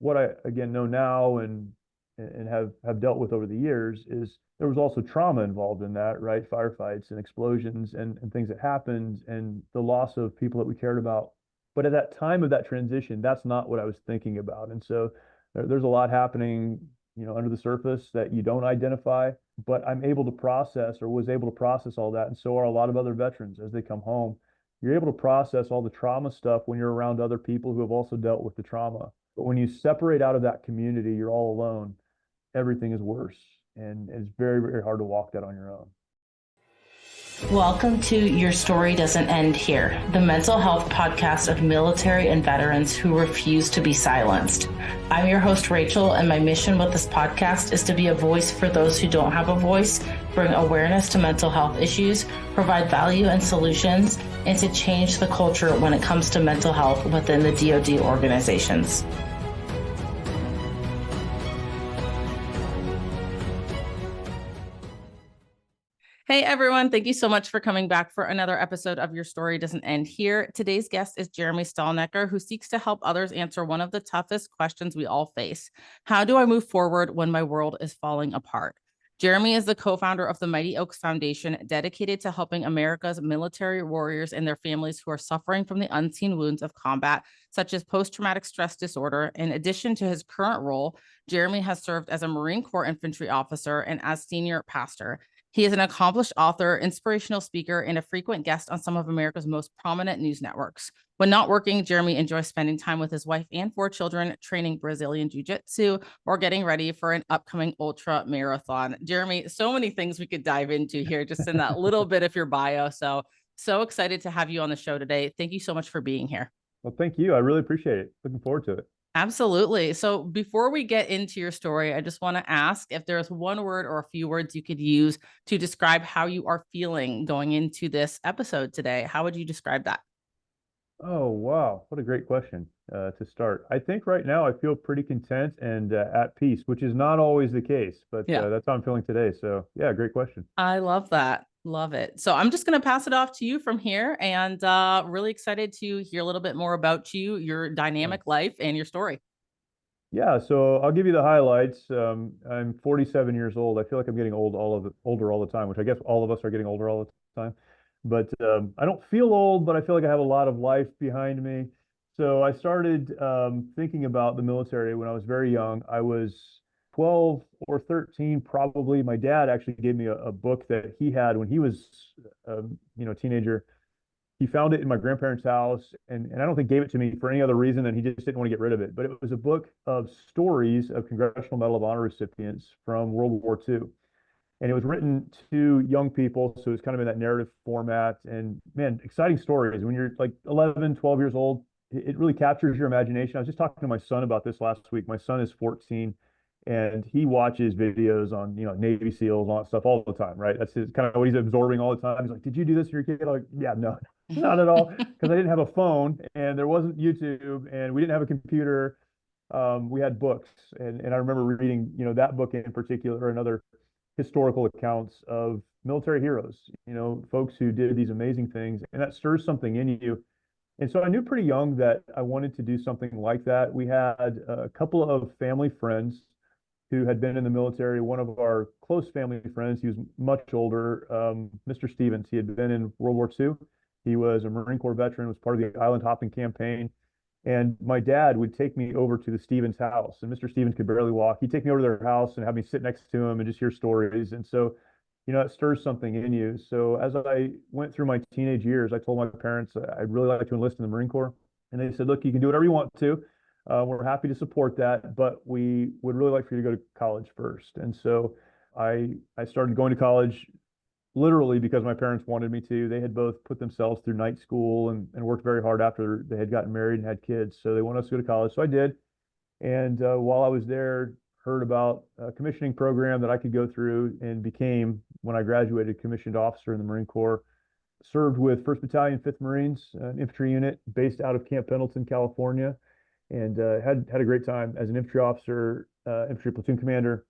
what I again know now and have dealt with over the years is there was also trauma involved in that, right? Firefights and explosions and things that happened and the loss of people that we cared about. But at that time of that transition, that's not what I was thinking about. And so there's a lot happening, under the surface that you don't identify, but I'm able to process or was able to process all that. And so are a lot of other veterans as they come home. You're able to process all the trauma stuff when you're around other people who have also dealt with the trauma. But when you separate out of that community, you're all alone, everything is worse. And it's very, very hard to walk that on your own. Welcome to Your Story Doesn't End Here, the mental health podcast of military and veterans who refuse to be silenced. I'm your host, Rachel, and my mission with this podcast is to be a voice for those who don't have a voice, bring awareness to mental health issues, provide value and solutions, and to change the culture when it comes to mental health within the DoD organizations. Hey everyone, thank you so much for coming back for another episode of Your Story Doesn't End Here. Today's guest is Jeremy Stalnecker, who seeks to help others answer one of the toughest questions we all face. How do I move forward when my world is falling apart? Jeremy is the co-founder of the Mighty Oaks Foundation, dedicated to helping America's military warriors and their families who are suffering from the unseen wounds of combat, such as post-traumatic stress disorder. In addition to his current role, Jeremy has served as a Marine Corps infantry officer and as senior pastor. He is an accomplished author, inspirational speaker, and a frequent guest on some of America's most prominent news networks. When not working, Jeremy enjoys spending time with his wife and 4 children, training Brazilian Jiu-Jitsu, or getting ready for an upcoming ultra marathon. Jeremy, so many things we could dive into here, just in that little bit of your bio. So excited to have you on the show today. Thank you so much for being here. Well, thank you. I really appreciate it. Looking forward to it. Absolutely. So before we get into your story, I just want to ask if there's one word or a few words you could use to describe how you are feeling going into this episode today. How would you describe that? Oh, wow. What a great question to start. I think right now I feel pretty content and at peace, which is not always the case, but that's how I'm feeling today. So yeah, great question. I love that. Love it. So I'm just going to pass it off to you from here, and really excited to hear a little bit more about you, your dynamic life, and your story. Yeah, so I'll give you the highlights. I'm 47 years old. I feel like I'm getting older all the time, which I guess all of us are getting older all the time. But I don't feel old, but I feel like I have a lot of life behind me. So I started thinking about the military when I was very young. I was 12 or 13, probably. My dad actually gave me a book that he had when he was, a teenager. He found it in my grandparents' house, and I don't think gave it to me for any other reason than he just didn't want to get rid of it. But it was a book of stories of Congressional Medal of Honor recipients from World War II. And it was written to young people, so it was kind of in that narrative format. And man, exciting stories. When you're like 11, 12 years old, it really captures your imagination. I was just talking to my son about this last week. My son is 14, and he watches videos on, Navy SEALs and all that stuff all the time, right? That's kind of what he's absorbing all the time. He's like, "Did you do this for your kid?" I'm like, "Yeah, no, not at all," because I didn't have a phone and there wasn't YouTube and we didn't have a computer. We had books, and I remember reading, that book in particular and other historical accounts of military heroes, folks who did these amazing things, and that stirs something in you. And so I knew pretty young that I wanted to do something like that. We had a couple of family friends who had been in the military. One of our close family friends, he was much older, Mr. Stevens. He had been in World War II. He was a Marine Corps veteran, was part of the island hopping campaign. And my dad would take me over to the Stevens house, and Mr. Stevens could barely walk. He'd take me over to their house and have me sit next to him and just hear stories. And so, it stirs something in you. So as I went through my teenage years, I told my parents I'd really like to enlist in the Marine Corps. And they said, "Look, you can do whatever you want to. We're happy to support that, but we would really like for you to go to college first." And so I started going to college literally because my parents wanted me to. They had both put themselves through night school and worked very hard after they had gotten married and had kids. So they wanted us to go to college. So I did. And while I was there, heard about a commissioning program that I could go through and became, when I graduated, commissioned officer in the Marine Corps. Served with 1st Battalion, 5th Marines, an infantry unit based out of Camp Pendleton, California, and had a great time as an infantry officer, infantry platoon commander.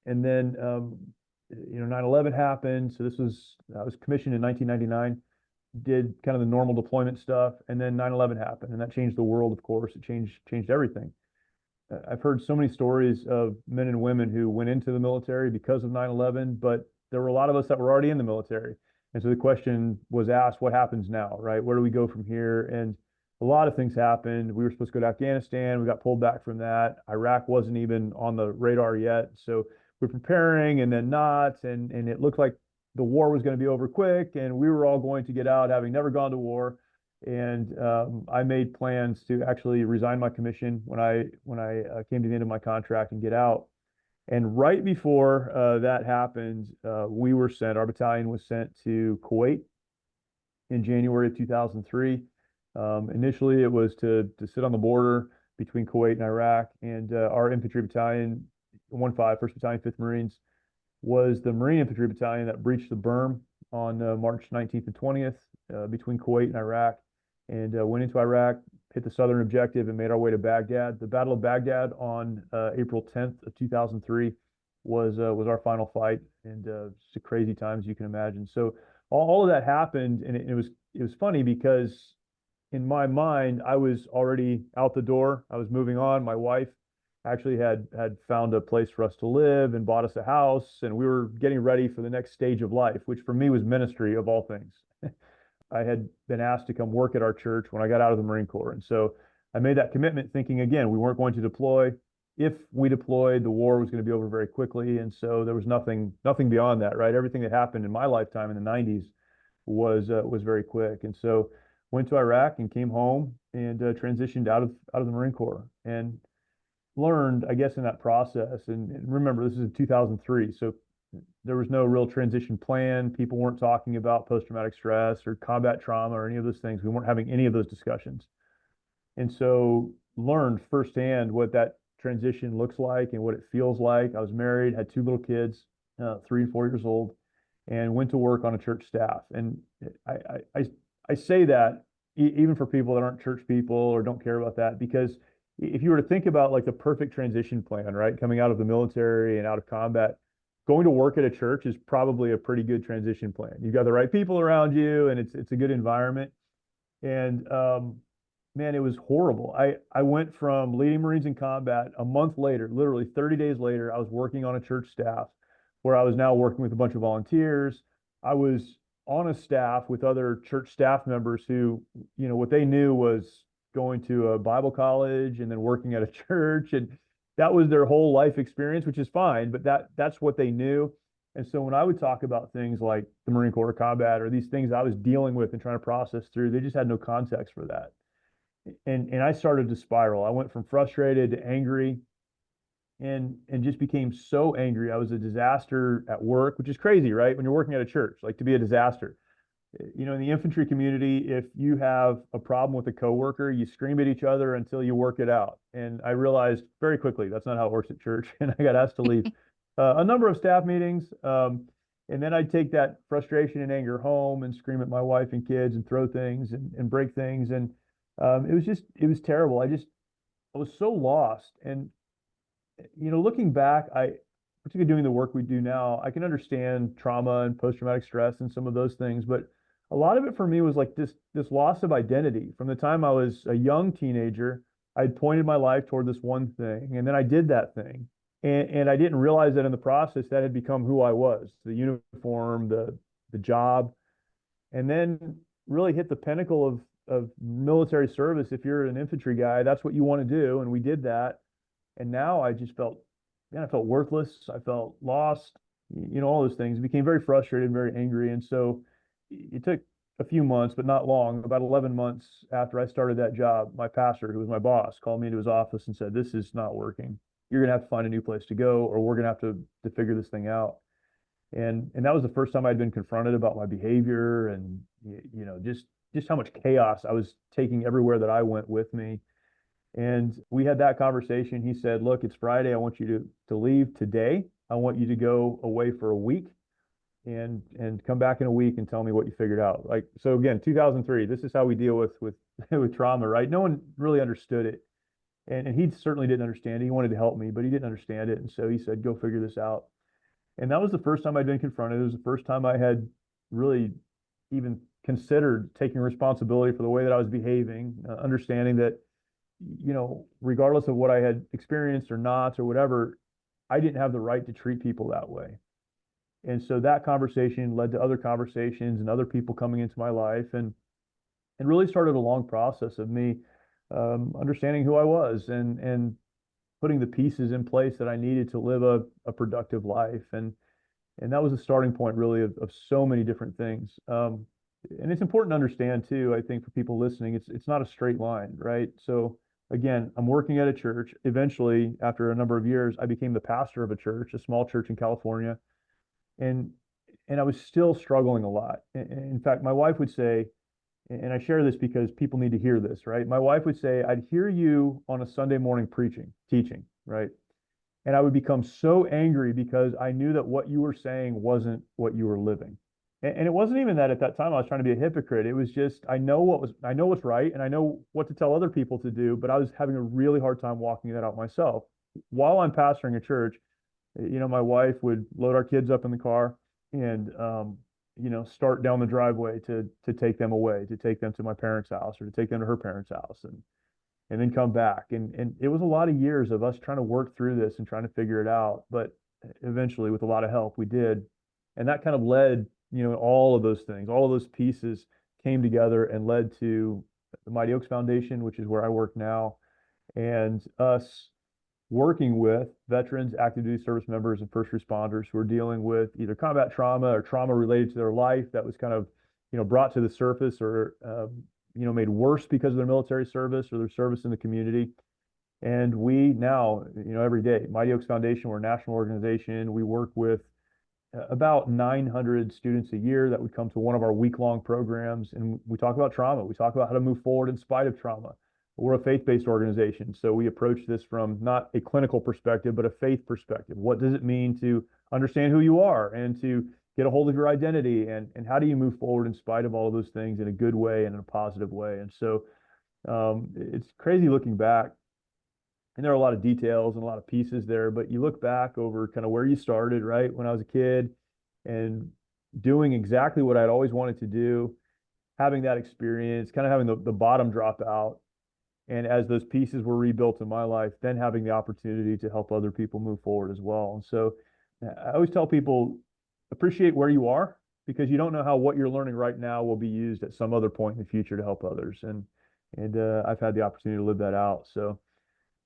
And then 9/11 happened. So I was commissioned in 1999, did kind of the normal deployment stuff, and then 9/11 happened, and that changed the world. Of course, it changed everything. I've heard so many stories of men and women who went into the military because of 9/11, but there were a lot of us that were already in the military. And so the question was asked, what happens now, right? Where do we go from here? And a lot of things happened. We were supposed to go to Afghanistan. We got pulled back from that. Iraq wasn't even on the radar yet. So we're preparing and then not. And it looked like the war was going to be over quick. And we were all going to get out, having never gone to war. And I made plans to actually resign my commission when I came to the end of my contract and get out. And right before that happened, our battalion was sent to Kuwait in January of 2003. Initially, it was to sit on the border between Kuwait and Iraq, and our infantry battalion, 1-5, 1st Battalion, 5th Marines, was the Marine Infantry Battalion that breached the berm on March 19th and 20th between Kuwait and Iraq, and went into Iraq, hit the southern objective, and made our way to Baghdad. The Battle of Baghdad on April 10th of 2003 was our final fight, and just a crazy time as you can imagine. So all of that happened, and it was funny because in my mind I was already out the door. I was moving on. My wife actually had found a place for us to live and bought us a house, and we were getting ready for the next stage of life, which for me was ministry of all things. I had been asked to come work at our church when I got out of the Marine Corps. And so I made that commitment thinking, again, we weren't going to deploy. If we deployed, the war was going to be over very quickly. And so there was nothing beyond that, right? Everything that happened in my lifetime in the 90s was very quick. And so went to Iraq and came home and transitioned out of the Marine Corps and learned, I guess, in that process. And remember, this is in 2003. So there was no real transition plan. People weren't talking about post-traumatic stress or combat trauma or any of those things. We weren't having any of those discussions. And so learned firsthand what that transition looks like and what it feels like. I was married, had 2 little kids, 3 and 4 years old, and went to work on a church staff. And I say that even for people that aren't church people or don't care about that, because if you were to think about like the perfect transition plan, right, coming out of the military and out of combat, going to work at a church is probably a pretty good transition plan. You've got the right people around you, and it's a good environment. And man, it was horrible. I went from leading Marines in combat. A month later, literally 30 days later, I was working on a church staff where I was now working with a bunch of volunteers. I was on a staff with other church staff members who, what they knew was going to a Bible college and then working at a church, and that was their whole life experience, which is fine, but that's what they knew. And so when I would talk about things like the Marine Corps combat or these things I was dealing with and trying to process through, they just had no context for that. And I started to spiral. I went from frustrated to angry and just became so angry. I was a disaster at work, which is crazy, right? When you're working at a church, like to be a disaster. In the infantry community, if you have a problem with a coworker, you scream at each other until you work it out. And I realized very quickly that's not how it works at church. And I got asked to leave a number of staff meetings. And then I'd take that frustration and anger home and scream at my wife and kids and throw things and break things. And it was terrible. I was so lost. And, looking back, particularly doing the work we do now, I can understand trauma and post-traumatic stress and some of those things, but a lot of it for me was like this loss of identity. From the time I was a young teenager, I'd pointed my life toward this one thing, and then I did that thing. And I didn't realize that in the process that had become who I was, the uniform, the job, and then really hit the pinnacle of military service. If you're an infantry guy, that's what you want to do. And we did that. And now I just felt, I felt worthless. I felt lost, all those things. Became very frustrated and very angry. And so it took a few months, but not long. About 11 months after I started that job, my pastor, who was my boss, called me into his office and said, "This is not working. You're going to have to find a new place to go, or we're going to have to figure this thing out." And that was the first time I'd been confronted about my behavior and, just how much chaos I was taking everywhere that I went with me. And we had that conversation. He said, "Look, it's Friday. I want you to leave today. I want you to go away for a week and come back in a week and tell me what you figured out." Like, so again, 2003, this is how we deal with with trauma, right? No one really understood it. And he certainly didn't understand it. He wanted to help me, but he didn't understand it. And so he said, "Go figure this out." And that was the first time I'd been confronted. It was the first time I had really even considered taking responsibility for the way that I was behaving, understanding that regardless of what I had experienced or not or whatever, I didn't have the right to treat people that way. And so that conversation led to other conversations and other people coming into my life, and really started a long process of me understanding who I was, and putting the pieces in place that I needed to live a productive life. And that was a starting point really of so many different things. And it's important to understand too, I think for people listening, it's not a straight line, right? So again, I'm working at a church. Eventually, after a number of years, I became the pastor of a church, a small church in California. And I was still struggling a lot. In fact, my wife would say, and I share this because people need to hear this, right? My wife would say, I'd hear you on a Sunday morning teaching, right? And I would become so angry because I knew that what you were saying wasn't what you were living. And it wasn't even that at that time I was trying to be a hypocrite. It was just I know what's right, and I know what to tell other people to do, but I was having a really hard time walking that out myself. While I'm pastoring a church, my wife would load our kids up in the car and start down the driveway to take them away, to take them to my parents' house or to take them to her parents' house, and then come back. And it was a lot of years of us trying to work through this and trying to figure it out. But eventually, with a lot of help, we did. And that kind of led, all of those things, all of those pieces came together and led to the Mighty Oaks Foundation, which is where I work now, and us working with veterans, active duty service members, and first responders who are dealing with either combat trauma or trauma related to their life that was kind of, brought to the surface or, made worse because of their military service or their service in the community. And we now, every day, Mighty Oaks Foundation, we're a national organization. We work with about 900 students a year that would come to one of our week-long programs. And we talk about trauma. We talk about how to move forward in spite of trauma. We're a faith-based organization, so we approach this from not a clinical perspective, but a faith perspective. What does it mean to understand who you are and to get a hold of your identity, and how do you move forward in spite of all of those things in a good way and in a positive way? And so it's crazy looking back, and there are a lot of details and a lot of pieces there, but you look back over kind of where you started, right? When I was a kid and doing exactly what I'd always wanted to do, having that experience, kind of having the bottom drop out. And as those pieces were rebuilt in my life, then having the opportunity to help other people move forward as well. And so I always tell people, appreciate where you are, because you don't know how what you're learning right now will be used at some other point in the future to help others. And I've had the opportunity to live that out. So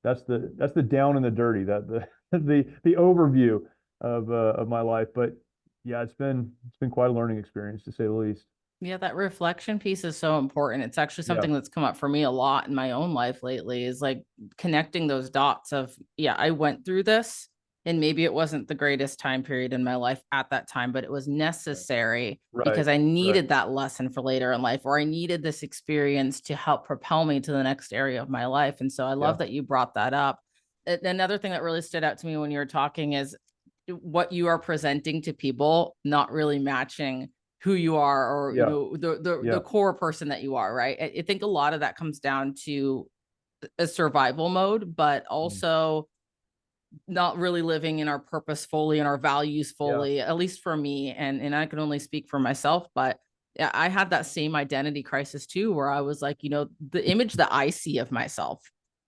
that's the down and the dirty, that the overview of my life. But yeah, it's been quite a learning experience, to say the least. Yeah, that reflection piece is so important. It's actually Yeah. something that's come up for me a lot in my own life lately, is like connecting those dots of, yeah, I went through this and maybe it wasn't the greatest time period in my life at that time, but it was necessary because I needed that lesson for later in life, or I needed this experience to help propel me to the next area of my life. And so I love that you brought that up. Another thing that really stood out to me when you were talking is what you are presenting to people not really matching who you are, or the core person that you are, right? I think a lot of that comes down to a survival mode, but also not really living in our purpose fully and our values fully, at least for me. And I can only speak for myself, but I had that same identity crisis too, where I was like, the image that I see of myself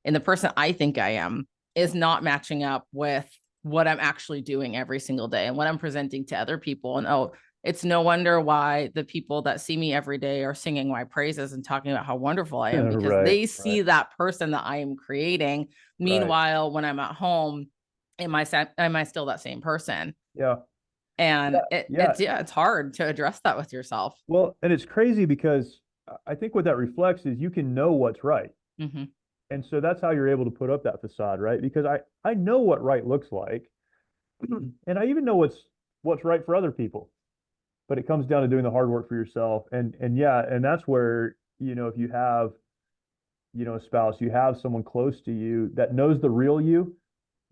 and the person I think I am is not matching up with what I'm actually doing every single day and what I'm presenting to other people. And it's no wonder why the people that see me every day are singing my praises and talking about how wonderful I am, because they see that person that I am creating. Meanwhile, when I'm at home, am I still that same person? Yeah. And it's hard to address that with yourself. Well, and it's crazy because I think what that reflects is you can know what's right. Mm-hmm. And so that's how you're able to put up that facade, right? Because I know what right looks like, and I even know what's right for other people. But it comes down to doing the hard work for yourself. And that's where, if you have, a spouse, you have someone close to you that knows the real you,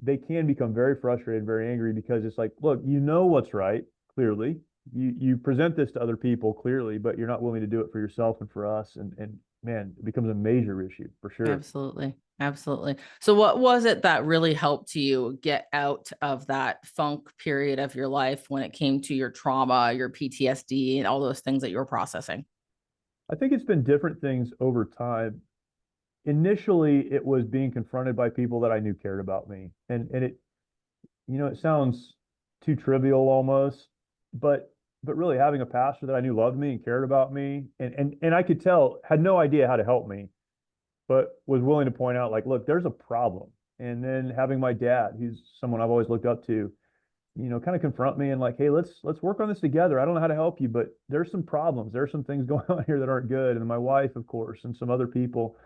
they can become very frustrated, very angry, because it's like, look, what's right, clearly. You present this to other people clearly, but you're not willing to do it for yourself and for us. And man, it becomes a major issue for sure. Absolutely. Absolutely. So what was it that really helped you get out of that funk period of your life when it came to your trauma, your PTSD, and all those things that you were processing? I think it's been different things over time. initially it was being confronted by people that I knew cared about me. And it, it sounds too trivial almost, but really having a pastor that I knew loved me and cared about me and I could tell had no idea how to help me, but was willing to point out like, look, there's a problem. And then having my dad, who's someone I've always looked up to, kind of confront me and like, hey, let's work on this together. I don't know how to help you, but there's some problems. There's some things going on here that aren't good. And my wife, of course, and some other people.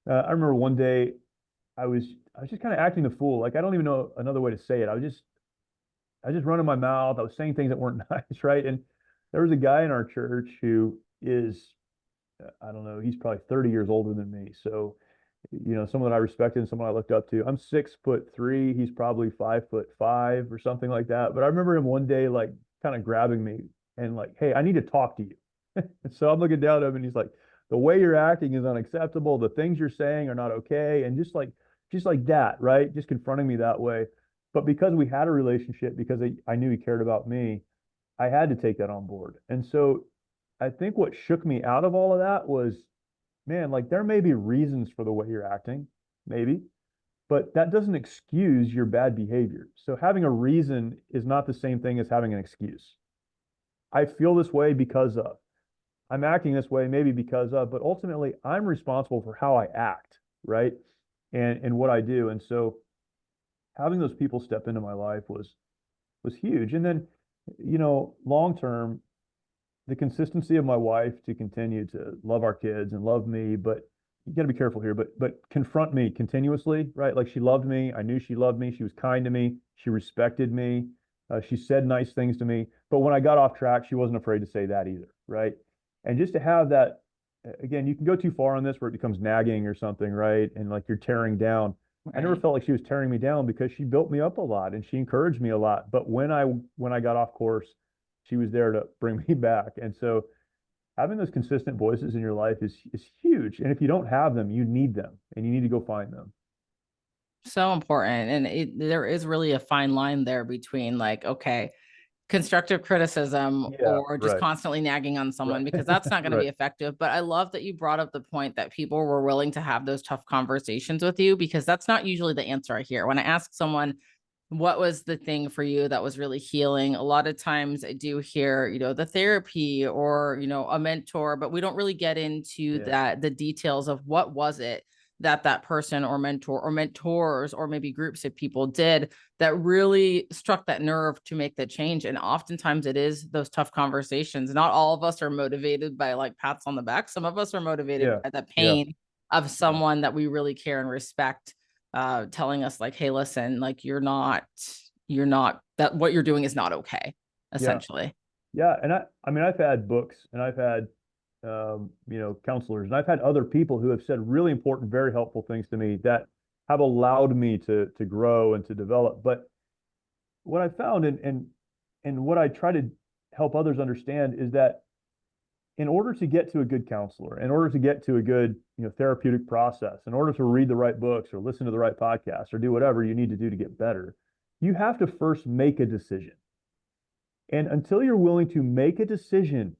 I remember one day I was just kind of acting the fool. Like I don't even know another way to say it. I was just running my mouth. I was saying things that weren't nice, right? And there was a guy in our church who is, I don't know, he's probably 30 years older than me. So, someone that I respected and someone I looked up to. I'm 6'3". He's probably 5'5" or something like that. But I remember him one day, like, kind of grabbing me and like, hey, I need to talk to you. And so I'm looking down at him and he's like, the way you're acting is unacceptable. The things you're saying are not okay. And just like that, right? Just confronting me that way. But because we had a relationship, because I knew he cared about me, I had to take that on board. And so I think what shook me out of all of that was, man, like there may be reasons for the way you're acting, maybe, but that doesn't excuse your bad behavior. So having a reason is not the same thing as having an excuse. I feel this way because of, I'm acting this way maybe because of, but ultimately I'm responsible for how I act, right? And what I do. And so having those people step into my life was huge. And then, long term, the consistency of my wife to continue to love our kids and love me, but you got to be careful here, but confront me continuously, right? Like she loved me. I knew she loved me. She was kind to me. She respected me. She said nice things to me. But when I got off track, she wasn't afraid to say that either, right? And just to have that, again, you can go too far on this where it becomes nagging or something, right? And like you're tearing down. I never Right. felt like she was tearing me down because she built me up a lot and she encouraged me a lot. But when I got off course, she was there to bring me back. And so having those consistent voices in your life is huge. And if you don't have them, you need them and you need to go find them. So important. And there is really a fine line there between like, okay, constructive criticism Yeah, or just right. constantly nagging on Right. someone because that's not going to Right. be effective. But I love that you brought up the point that people were willing to have those tough conversations with you because that's not usually the answer I hear. When I ask someone, what was the thing for you that was really healing? A lot of times I do hear, the therapy or, a mentor, but we don't really get into Yeah. the details of what was it that person or mentor or mentors or maybe groups of people did that really struck that nerve to make the change. And oftentimes it is those tough conversations. Not all of us are motivated by like pats on the back. Some of us are motivated Yeah. by the Yeah. pain of Yeah. someone that we really care and respect, telling us like, hey, listen, like you're not that what you're doing is not okay, Yeah. essentially. Yeah. And I mean, I've had books and I've had, counselors and I've had other people who have said really important, very helpful things to me that have allowed me to grow and to develop. But what I found and what I try to help others understand is that in order to get to a good counselor, in order to get to a good, therapeutic process, in order to read the right books or listen to the right podcasts or do whatever you need to do to get better, you have to first make a decision. And until you're willing to make a decision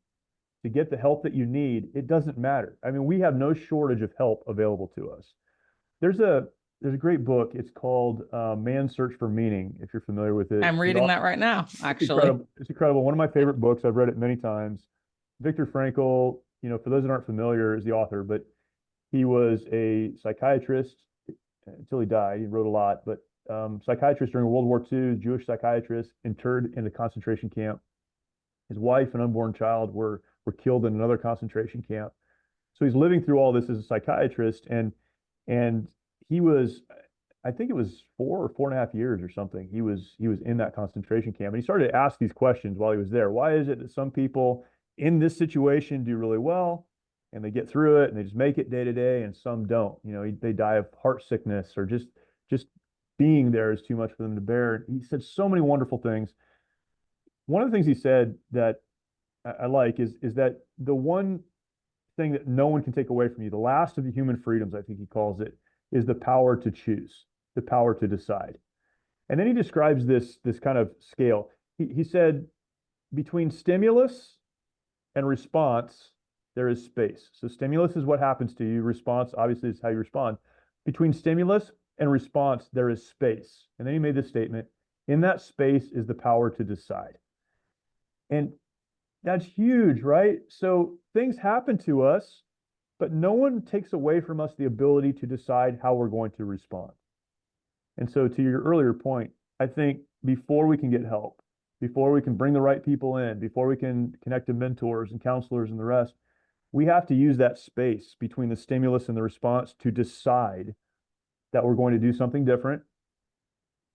to get the help that you need, it doesn't matter. I mean, we have no shortage of help available to us. There's a there's a great book. It's called Man's Search for Meaning. If you're familiar with it, I'm the reading author, that right now, it's actually. incredible. It's incredible. One of my favorite books. I've read it many times. Viktor Frankl, for those that aren't familiar, is the author, but he was a psychiatrist until he died. He wrote a lot, but psychiatrist during World War II, Jewish psychiatrist, interred in a concentration camp. His wife and unborn child were killed in another concentration camp. So he's living through all this as a psychiatrist, and he was, I think it was 4 or 4.5 years or something. He was in that concentration camp, and he started to ask these questions while he was there. Why is it that some people in this situation do really well, and they get through it, and they just make it day to day, and some don't? They die of heart sickness or just being there is too much for them to bear. He said so many wonderful things. One of the things he said that I like is that the one thing that no one can take away from you, the last of the human freedoms, I think he calls it, is the power to choose, the power to decide. And then he describes this kind of scale. He said between stimulus and response, there is space. So stimulus is what happens to you. Response, obviously, is how you respond. Between stimulus and response, there is space. And then he made this statement, in that space is the power to decide. And that's huge, right? So things happen to us, but no one takes away from us the ability to decide how we're going to respond. And so to your earlier point, I think before we can get help, before we can bring the right people in, before we can connect to mentors and counselors and the rest, we have to use that space between the stimulus and the response to decide that we're going to do something different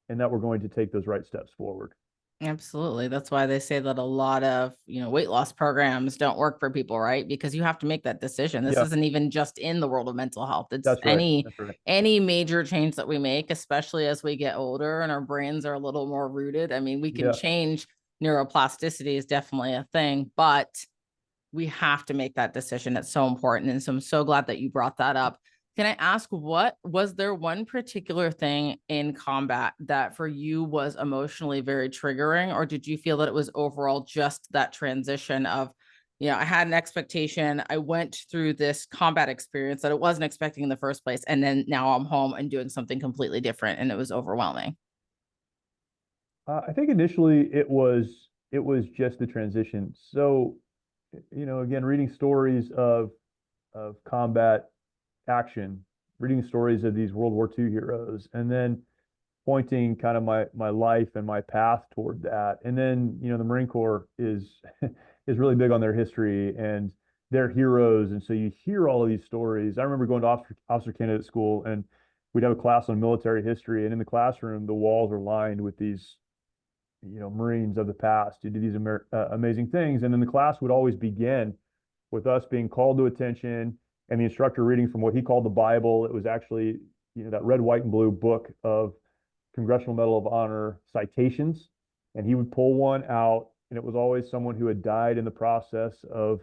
and that we're going to take those right steps forward. Absolutely. That's why they say that a lot of, weight loss programs don't work for people, right? Because you have to make that decision. This Yeah, isn't even just in the world of mental health. It's that's right. That's right. any major change that we make, especially as we get older and our brains are a little more rooted. I mean, we can Yeah. change. Neuroplasticity is definitely a thing, but we have to make that decision. It's so important. And so I'm so glad that you brought that up. Can I ask, what was there one particular thing in combat that for you was emotionally very triggering, or did you feel that it was overall just that transition of, I had an expectation, I went through this combat experience that I wasn't expecting in the first place, and then now I'm home and doing something completely different, and it was overwhelming? I think initially it was just the transition. So, again, reading stories of combat action, reading stories of these World War II heroes, and then pointing kind of my life and my path toward that. And then, the Marine Corps is is really big on their history and their heroes. And so you hear all of these stories. I remember going to officer candidate school, and we'd have a class on military history. And in the classroom, the walls are lined with these, Marines of the past who did these amazing things. And then the class would always begin with us being called to attention and the instructor reading from what he called the Bible. It was actually, that red, white, and blue book of Congressional Medal of Honor citations. And he would pull one out, and it was always someone who had died in the process of,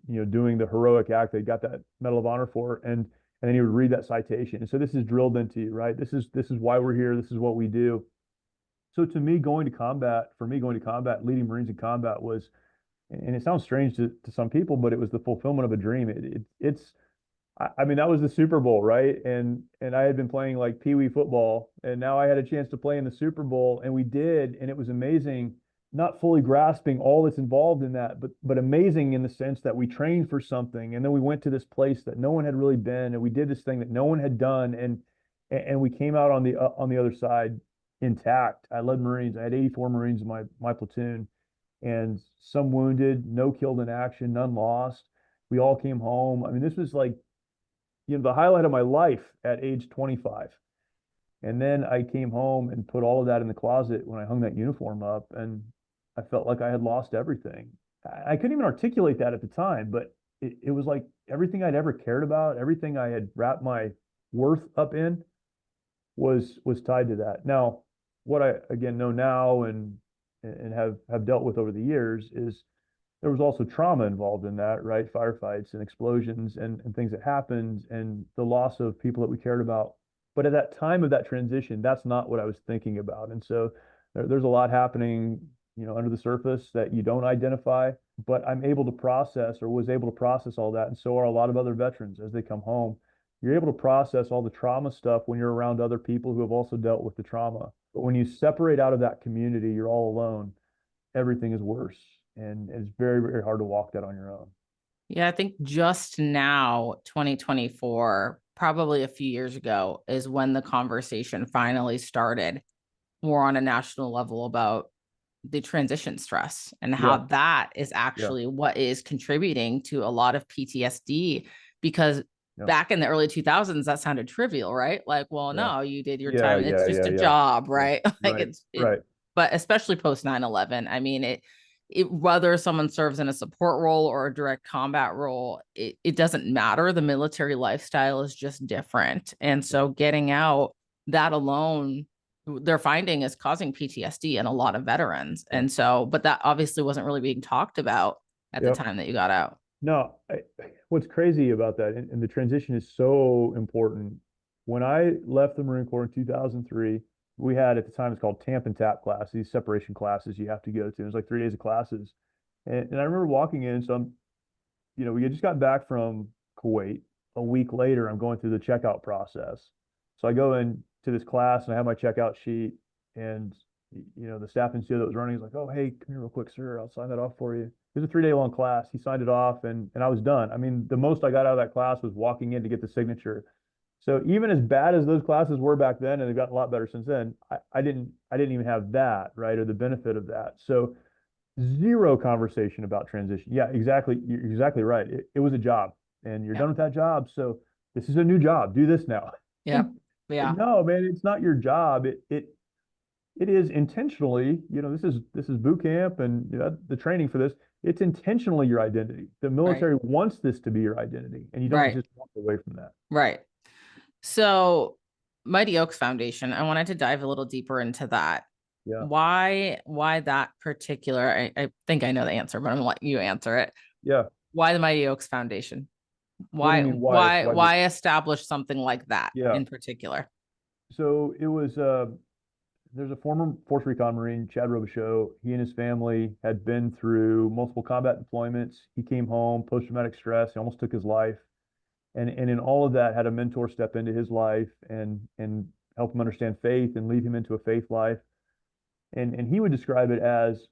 doing the heroic act they got that Medal of Honor for. And then he would read that citation. And so this is drilled into you, right? This is why we're here. This is what we do. So to me, going to combat, leading Marines in combat was, and it sounds strange to some people, but it was the fulfillment of a dream. I mean, that was the Super Bowl, right? And I had been playing like Pee Wee football, and now I had a chance to play in the Super Bowl, and we did, and it was amazing. Not fully grasping all that's involved in that, but amazing in the sense that we trained for something, and then we went to this place that no one had really been, and we did this thing that no one had done, and we came out on the other side intact. I led Marines. I had 84 Marines in my platoon, and some wounded, no killed in action, none lost. We all came home. I mean, this was like, the highlight of my life at age 25. And then I came home and put all of that in the closet when I hung that uniform up, and I felt like I had lost everything. I couldn't even articulate that at the time, but it was like everything I'd ever cared about, everything I had wrapped my worth up in was tied to that. Now, what I again know now and have dealt with over the years is there was also trauma involved in that, right? Firefights and explosions and things that happened and the loss of people that we cared about. But at that time of that transition, that's not what I was thinking about. And so there's a lot happening, under the surface that you don't identify, but I'm able to process or was able to process all that. And so are a lot of other veterans as they come home. You're able to process all the trauma stuff when you're around other people who have also dealt with the trauma. But when you separate out of that community, you're all alone. Everything is worse. And it's very, very hard to walk that on your own. Yeah, I think just now, 2024, probably a few years ago, is when the conversation finally started more on a national level about the transition stress and how Yeah. that is Yeah. actually what is contributing to a lot of PTSD. Because Yeah. back in the early 2000s, that sounded trivial, right? Like, well, Yeah. no, you did your Yeah. time. It's Yeah. just Yeah. a Yeah. job, Yeah. right? Like Right. Right. but especially post 9/11, I mean, whether someone serves in a support role or a direct combat role, it doesn't matter. The military lifestyle is just different. And so getting out, that alone, they're finding is causing PTSD in a lot of veterans. Yeah. And so, but that obviously wasn't really being talked about at the Yep. time that you got out. No, what's crazy about that, and the transition is so important. When I left the Marine Corps in 2003, we had at the time it's called TAMP and TAP class, these separation classes you have to go to. It was like 3 days of classes. And I remember walking in, so we had just got back from Kuwait. A week later, I'm going through the checkout process. So I go in to this class and I have my checkout sheet, and the staff NCO that was running is like, "Oh, hey, come here real quick, sir. I'll sign that off for you." It was a 3-day long class. He signed it off, and I was done. I mean, the most I got out of that class was walking in to get the signature. So even as bad as those classes were back then, and they've gotten a lot better since then, I didn't even have that, right, or the benefit of that. So zero conversation about transition. Yeah, exactly. You're exactly right. It was a job, and you're Yeah. done with that job. So this is a new job. Do this now. Yeah. Yeah. No, man, it's not your job. It is intentionally. This is boot camp, and the training for this. It's intentionally your identity. The Right. military wants this to be your identity, and you don't Right. just walk away from that. Right. So Mighty Oaks Foundation, I wanted to dive a little deeper into that. Yeah. Why that particular, I think I know the answer, but I'm gonna let you answer it. Yeah. Why the Mighty Oaks Foundation? What do you Why mean? Why? Why? why establish something like that Yeah. in particular? So it was. There's a former Force Recon Marine, Chad Robichaud. He and his family had been through multiple combat deployments. He came home, post-traumatic stress. He almost took his life. And in all of that, had a mentor step into his life and help him understand faith and lead him into a faith life. And he would describe it as,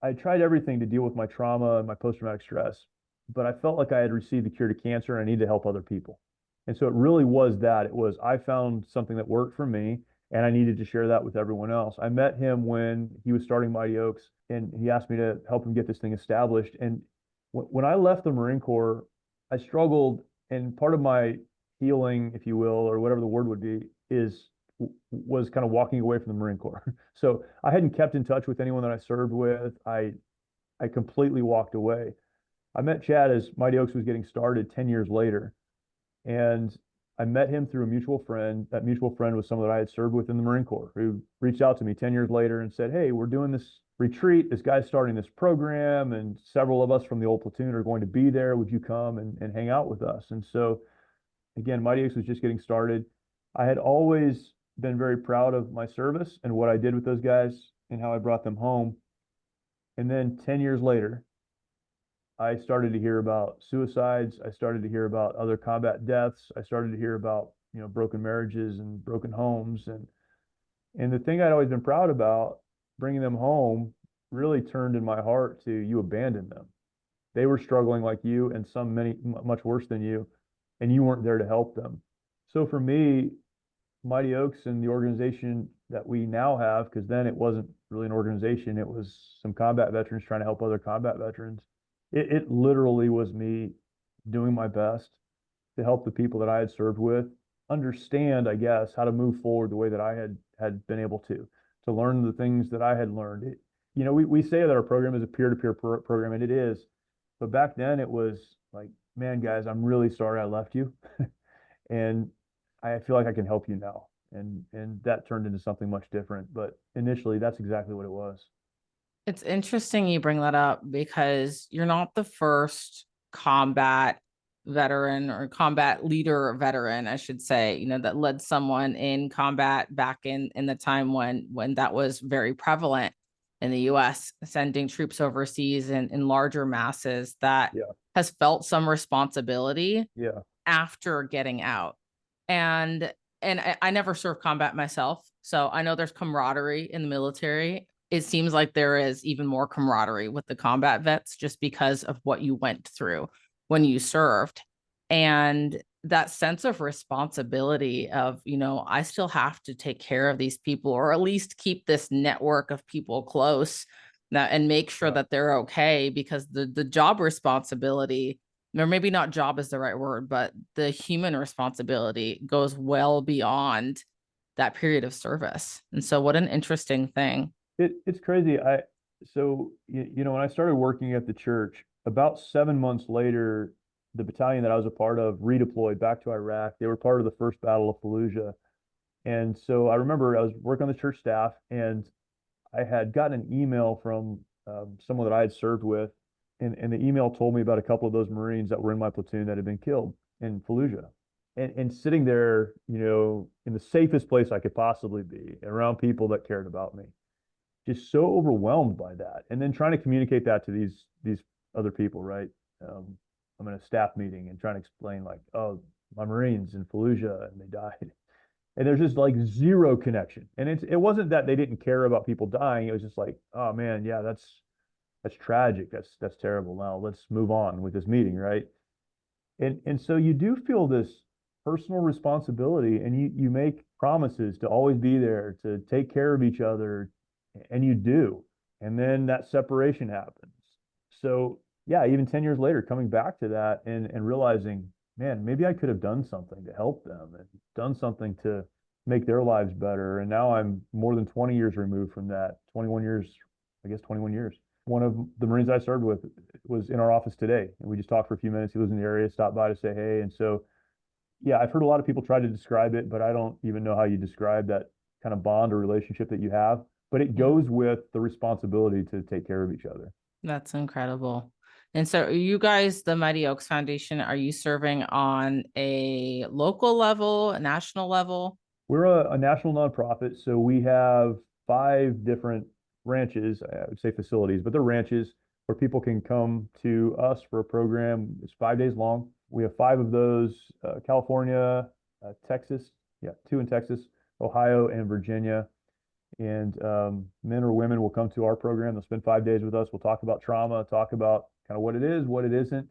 I tried everything to deal with my trauma and my post-traumatic stress, but I felt like I had received the cure to cancer and I needed to help other people. And so it really was that. It was, I found something that worked for me and I needed to share that with everyone else. I met him when he was starting Mighty Oaks, and he asked me to help him get this thing established. And when I left the Marine Corps, I struggled, and part of my healing, if you will, or whatever the word would be, was kind of walking away from the Marine Corps. So I hadn't kept in touch with anyone that I served with. I completely walked away. I met Chad as Mighty Oaks was getting started 10 years later. And I met him through a mutual friend. That mutual friend was someone that I had served with in the Marine Corps, who reached out to me 10 years later and said, "Hey, we're doing this retreat. This guy's starting this program, and several of us from the old platoon are going to be there. Would you come and hang out with us?" And so, again, Mighty Oaks was just getting started. I had always been very proud of my service and what I did with those guys and how I brought them home. And then 10 years later, I started to hear about suicides. I started to hear about other combat deaths. I started to hear about, broken marriages and broken homes. And the thing I'd always been proud about, bringing them home, really turned in my heart to, you abandoned them. They were struggling like you, and some many much worse than you, and you weren't there to help them. So for me, Mighty Oaks and the organization that we now have, because then it wasn't really an organization, it was some combat veterans trying to help other combat veterans. It literally was me doing my best to help the people that I had served with understand, I guess, how to move forward the way that I had been able to learn the things that I had learned. We say that our program is a peer-to-peer program, and it is, but back then it was like, man, guys, I'm really sorry I left you, and I feel like I can help you now. And that turned into something much different. But initially, that's exactly what it was. It's interesting you bring that up because you're not the first combat veteran or combat leader veteran, I should say, that led someone in combat back in the time when that was very prevalent in the US, sending troops overseas in larger masses that has felt some responsibility after getting out. And I never served combat myself, so I know there's camaraderie in the military. It seems like there is even more camaraderie with the combat vets just because of what you went through when you served. And that sense of responsibility of, I still have to take care of these people, or at least keep this network of people close and make sure that they're okay, because the job responsibility, or maybe not job is the right word, but the human responsibility goes well beyond that period of service. And so what an interesting thing. It's crazy. So when I started working at the church, about 7 months later, the battalion that I was a part of redeployed back to Iraq. They were part of the first Battle of Fallujah. And so I remember I was working on the church staff, and I had gotten an email from someone that I had served with, and the email told me about a couple of those Marines that were in my platoon that had been killed in Fallujah. And sitting there, in the safest place I could possibly be, around people that cared about me, just so overwhelmed by that. And then trying to communicate that to these other people, right? I'm in a staff meeting and trying to explain like, oh, my Marines in Fallujah and they died. And there's just like zero connection. And it wasn't that they didn't care about people dying. It was just like, oh man, yeah, that's tragic. That's terrible. Now let's move on with this meeting, right? And so you do feel this personal responsibility, and you make promises to always be there, to take care of each other, and you do. And then that separation happens. So yeah, even 10 years later, coming back to that and realizing, man, maybe I could have done something to help them and done something to make their lives better. And now I'm more than 20 years removed from that. 21 years, I guess 21 years. One of the Marines I served with was in our office today, and we just talked for a few minutes. He lives in the area, stopped by to say hey. And so, yeah, I've heard a lot of people try to describe it, but I don't even know how you describe that kind of bond or relationship that you have. But it goes with the responsibility to take care of each other. That's incredible. And so are you guys, the Mighty Oaks Foundation, are you serving on a local level, a national level? We're a national nonprofit, so we have 5 different ranches, I would say facilities, but they're ranches where people can come to us for a program. It's 5 days long. We have 5 of those: California, Texas, yeah, 2 in Texas, Ohio, and Virginia. And men or women will come to our program. They'll spend 5 days with us. We'll talk about trauma, talk about kind of what it is, what it isn't,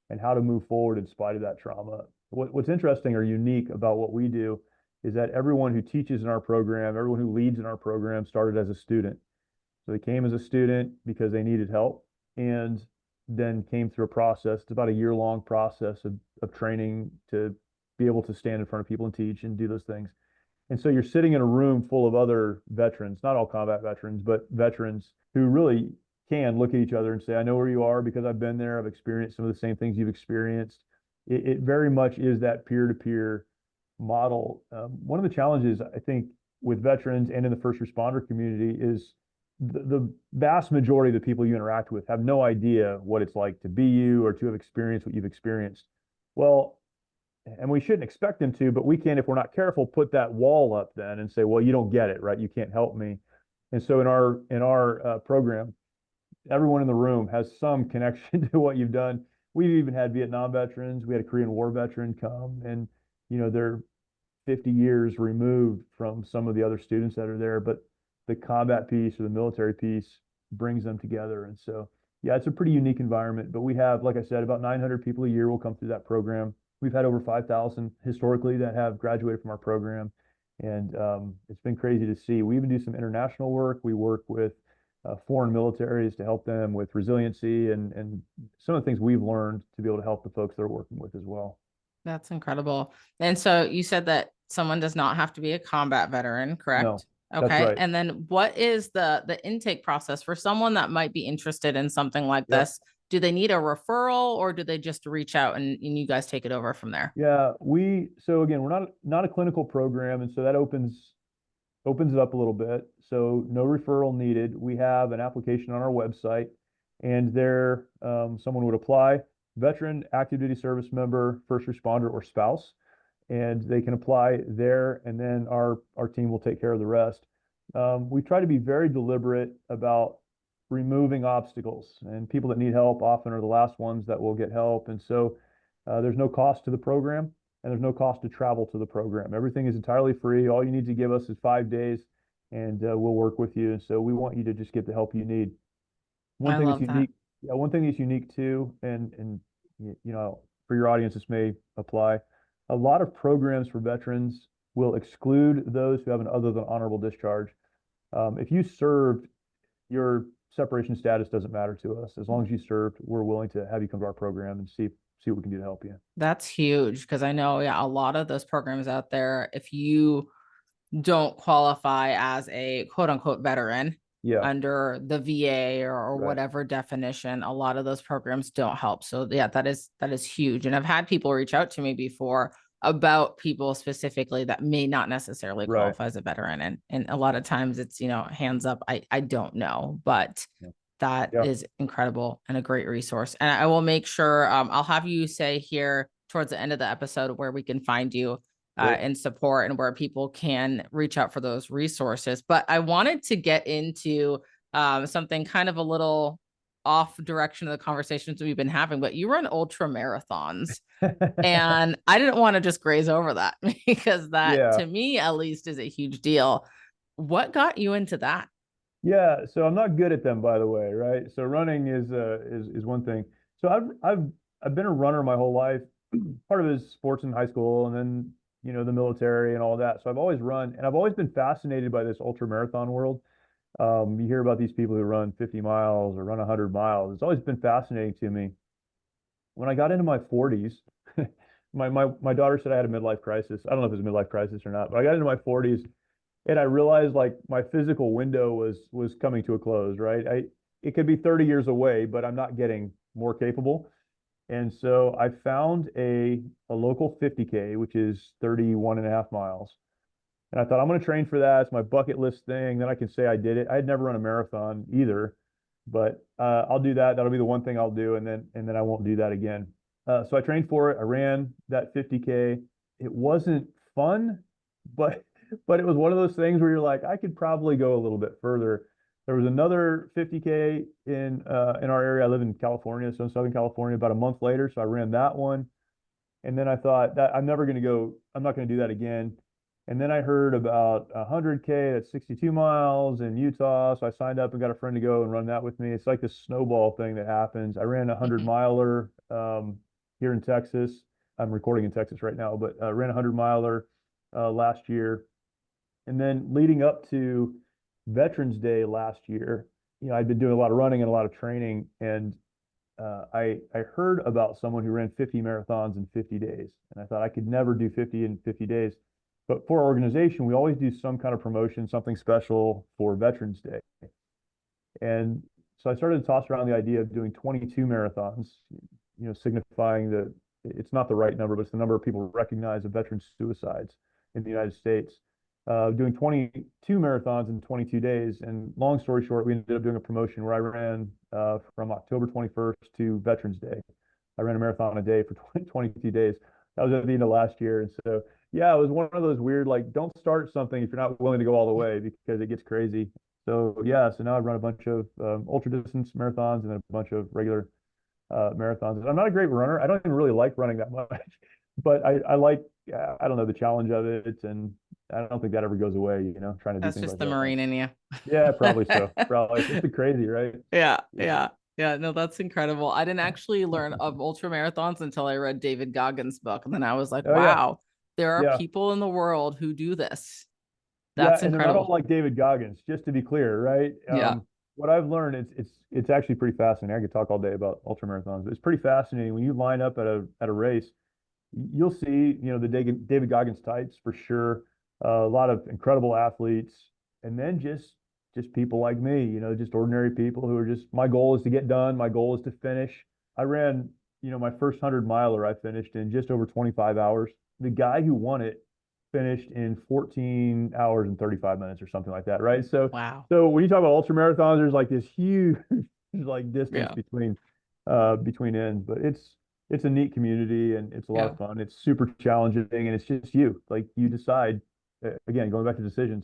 and how to move forward in spite of that trauma. What's interesting or unique about what we do is that everyone who teaches in our program, everyone who leads in our program started as a student. So they came as a student because they needed help, and then came through a process. It's about a year-long process of training to be able to stand in front of people and teach and do those things. And so you're sitting in a room full of other veterans, not all combat veterans, but veterans who really can look at each other and say, I know where you are because I've been there. I've experienced some of the same things you've experienced. It very much is that peer-to-peer model. One of the challenges, I think, with veterans and in the first responder community is the vast majority of the people you interact with have no idea what it's like to be you or to have experienced what you've experienced. Well, and we shouldn't expect them to, but we can, if we're not careful, put that wall up then and say, well, you don't get it, right? You can't help me. And so in our program, everyone in the room has some connection to what you've done. We've even had Vietnam veterans. We had a Korean War veteran come, and they're 50 years removed from some of the other students that are there, but the combat piece or the military piece brings them together. And so, yeah, it's a pretty unique environment. But we have, like I said, about 900 people a year will come through that program. We've had over 5,000 historically that have graduated from our program. And it's been crazy to see. We even do some international work. We work with foreign militaries to help them with resiliency and some of the things we've learned to be able to help the folks they're working with as well. That's incredible. And so you said that someone does not have to be a combat veteran, correct? No, that's Okay. right. And then what is the intake process for someone that might be interested in something like Yep. this? Do they need a referral, or do they just reach out and you guys take it over from there? Yeah, so again, we're not a clinical program, and so that opens it up a little bit. So no referral needed. We have an application on our website, and there someone would apply: veteran, active duty service member, first responder, or spouse, and they can apply there, and then our team will take care of the rest. We try to be very deliberate about removing obstacles, and people that need help often are the last ones that will get help. And so there's no cost to the program, and there's no cost to travel to the program. Everything is entirely free. All you need to give us is 5 days, and we'll work with you. And so we want you to just get the help you need. One I thing that's love that. unique, yeah, one thing that's unique too, and for your audience, this may apply. A lot of programs for veterans will exclude those who have an other than honorable discharge. If you served, your separation status doesn't matter to us. As long as you served, we're willing to have you come to our program and see what we can do to help you. That's huge, because I know, yeah, a lot of those programs out there, if you don't qualify as a quote unquote veteran Yeah, under the VA or right. whatever definition, a lot of those programs don't help. So yeah, that is huge. And I've had people reach out to me before about people specifically that may not necessarily Right. qualify as a veteran. And a lot of times it's, hands up, I don't know, but Yeah. that Yeah. is incredible and a great resource. And I will make sure I'll have you say here towards the end of the episode where we can find you and support, and where people can reach out for those resources. But I wanted to get into something kind of a little off direction of the conversations we've been having, but you run ultra marathons. And I didn't want to just graze over that because that, Yeah. to me at least, is a huge deal. What got you into that? Yeah, so I'm not good at them, by the way, right? So running is one thing. So I've been a runner my whole life. Part of it is sports in high school, and then the military and all that. So I've always run, and I've always been fascinated by this ultra marathon world. You hear about these people who run 50 miles or run 100 miles. It's always been fascinating to me. When I got into my 40s, my daughter said I had a midlife crisis. I don't know if it was a midlife crisis or not, but I got into my 40s and I realized like my physical window was coming to a close, right? It could be 30 years away, but I'm not getting more capable. And so I found a local 50K, which is 31 and a half miles. And I thought I'm going to train for that. It's my bucket list thing. Then I can say I did it. I had never run a marathon either, but I'll do that. That'll be the one thing I'll do, and then I won't do that again. So I trained for it. I ran that 50K. It wasn't fun, but it was one of those things where you're like, I could probably go a little bit further. There was another 50K in our area. I live in California, so in Southern California. About a month later, so I ran that one, and then I thought that I'm never going to go. I'm not going to do that again. And then I heard about 100K, that's 62 miles in Utah. So I signed up and got a friend to go and run that with me. It's like this snowball thing that happens. I ran a 100 miler here in Texas. I'm recording in Texas right now, but ran a 100 miler last year. And then leading up to Veterans Day last year, I'd been doing a lot of running and a lot of training. And I heard about someone who ran 50 marathons in 50 days. And I thought I could never do 50 in 50 days. But for our organization, we always do some kind of promotion, something special for Veterans Day. And so I started to toss around the idea of doing 22 marathons, signifying that it's not the right number, but it's the number of people recognize of veteran suicides in the United States. Doing 22 marathons in 22 days. And long story short, we ended up doing a promotion where I ran from October 21st to Veterans Day. I ran a marathon a day for 22 days. That was at the end of last year. And so, yeah, it was one of those weird, like, don't start something if you're not willing to go all the way because it gets crazy. So, yeah, so now I've run a bunch of ultra distance marathons and then a bunch of regular marathons. I'm not a great runner. I don't even really like running that much, but I like, I don't know, the challenge of it. And I don't think that ever goes away, trying to do That's things just like the that. Marine in you. Yeah, probably so. Probably. It's been crazy, right? Yeah, Yeah. yeah, yeah. No, that's incredible. I didn't actually learn of ultra marathons until I read David Goggins' book. And then I was like, Oh, yeah. wow, there are Yeah. people in the world who do this. Yeah, That's and they're not all incredible. like David Goggins, just to be clear, right? Yeah. What I've learned, it's actually pretty fascinating. I could talk all day about ultra marathons. It's pretty fascinating when you line up at a race. You'll see, the David Goggins types for sure. A lot of incredible athletes, and then just people like me, just ordinary people who are just. My goal is to get done. My goal is to finish. I ran, my first 100 miler. I finished in just over 25 hours. The guy who won it finished in 14 hours and 35 minutes or something like that, right? So, Wow. so when you talk about ultra marathons, there's like this huge like distance Yeah. between ends, but it's a neat community and it's a lot Yeah. of fun. It's super challenging and it's just you. Like you decide, again, going back to decisions,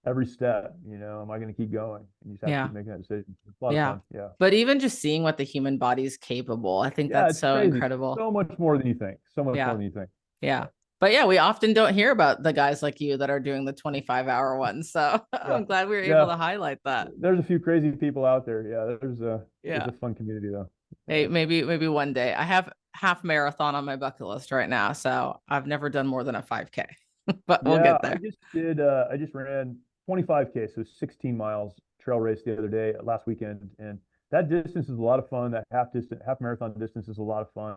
every step, am I going to keep going? And you just have to Yeah. keep making that decision. It's a lot of Yeah. fun. Yeah. But even just seeing what the human body is capable, I think Yeah, that's it's so crazy. incredible. So much more than you think. So much more Yeah. than you think. Yeah. Yeah. But yeah, we often don't hear about the guys like you that are doing the 25-hour ones. So Yeah. I'm glad we were able Yeah. to highlight that. There's a few crazy people out there. Yeah, it's Yeah. a fun community though. Hey, Yeah. maybe one day. I have half marathon on my bucket list right now. So I've never done more than a 5K, but we'll Yeah, get there. I just ran 25K, so 16 miles trail race the other day, last weekend. And that distance is a lot of fun. That half marathon distance is a lot of fun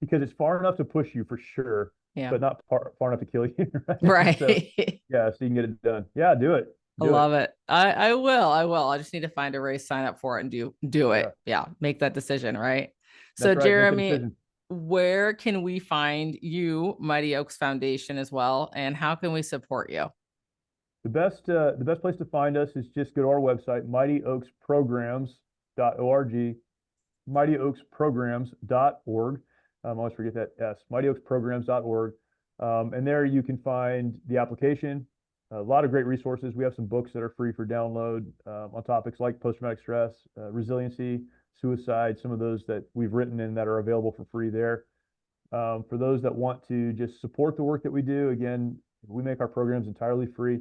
because it's far enough to push you for sure, Yeah. but not far enough to kill you, right? So Right. yeah, so you can get it done. Yeah, do it. I Do it. love it. I will. I will. I just need to find a race, sign up for it, and do it. Yeah, Yeah. Make that decision. Right. So that's right. Make the Jeremy, decision. where can we find you, Mighty Oaks Foundation, as well? And how can we support you? The best place to find us is just go to our website, mightyoaksprograms.org, mightyoaksprograms.org. I always forget that S, mightyoaksprograms.org. And there you can find the application, a lot of great resources. We have some books that are free for download on topics like post-traumatic stress, resiliency, suicide, some of those that we've written and that are available for free there. For those that want to just support the work that we do, again, we make our programs entirely free,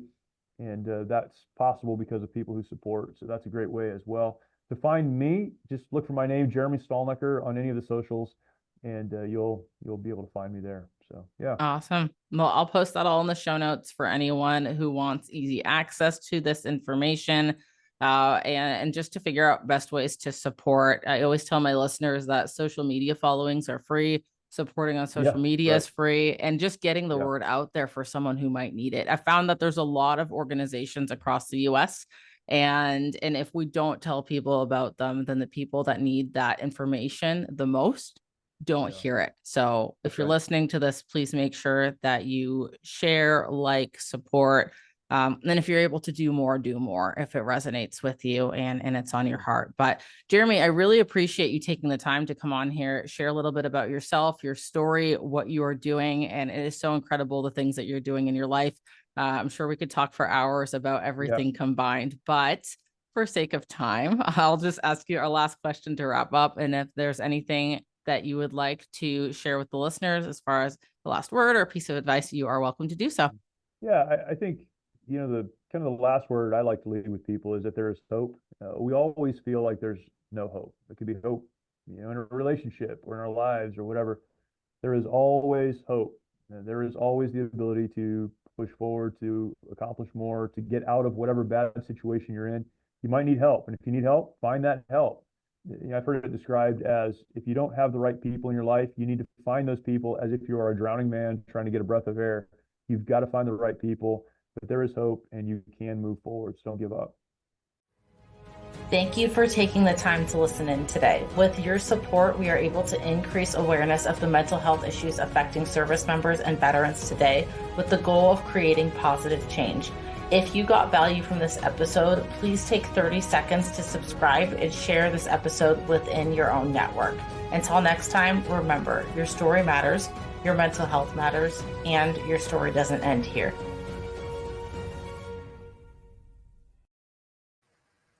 and that's possible because of people who support. So that's a great way as well. To find me, just look for my name, Jeremy Stalnecker, on any of the socials, and you'll be able to find me there. So yeah. Awesome. Well, I'll post that all in the show notes for anyone who wants easy access to this information. And just to figure out best ways to support. I always tell my listeners that social media followings are free. Supporting on social media is free, and just getting the word out there for someone who might need it. I found that there's a lot of organizations across the US, and if we don't tell people about them, then the people that need that information the most don't hear it. So if you're listening to this, please make sure that you share, like, support. And if you're able to do more if it resonates with you and it's on your heart. But Jeremy, I really appreciate you taking the time to come on here, share a little bit about yourself, your story, what you are doing. And it is so incredible, the things that you're doing in your life. I'm sure we could talk for hours about everything combined, but for sake of time, I'll just ask you our last question to wrap up. And if there's anything that you would like to share with the listeners as far as the last word or piece of advice, you are welcome to do so. Yeah, I think, the kind of the last word I like to leave with people is that there is hope. We always feel like there's no hope. There could be hope, in a relationship or in our lives or whatever. There is always hope. There is always the ability to push forward, to accomplish more, to get out of whatever bad situation you're in. You might need help. And if you need help, find that help. I've heard it described as, if you don't have the right people in your life, you need to find those people as if you are a drowning man trying to get a breath of air. You've got to find the right people. But there is hope, and you can move forward. So don't give up. Thank you for taking the time to listen in today. With your support, we are able to increase awareness of the mental health issues affecting service members and veterans today, with the goal of creating positive change. If you got value from this episode, please take 30 seconds to subscribe and share this episode within your own network. Until next time, remember, your story matters, your mental health matters, and your story doesn't end here.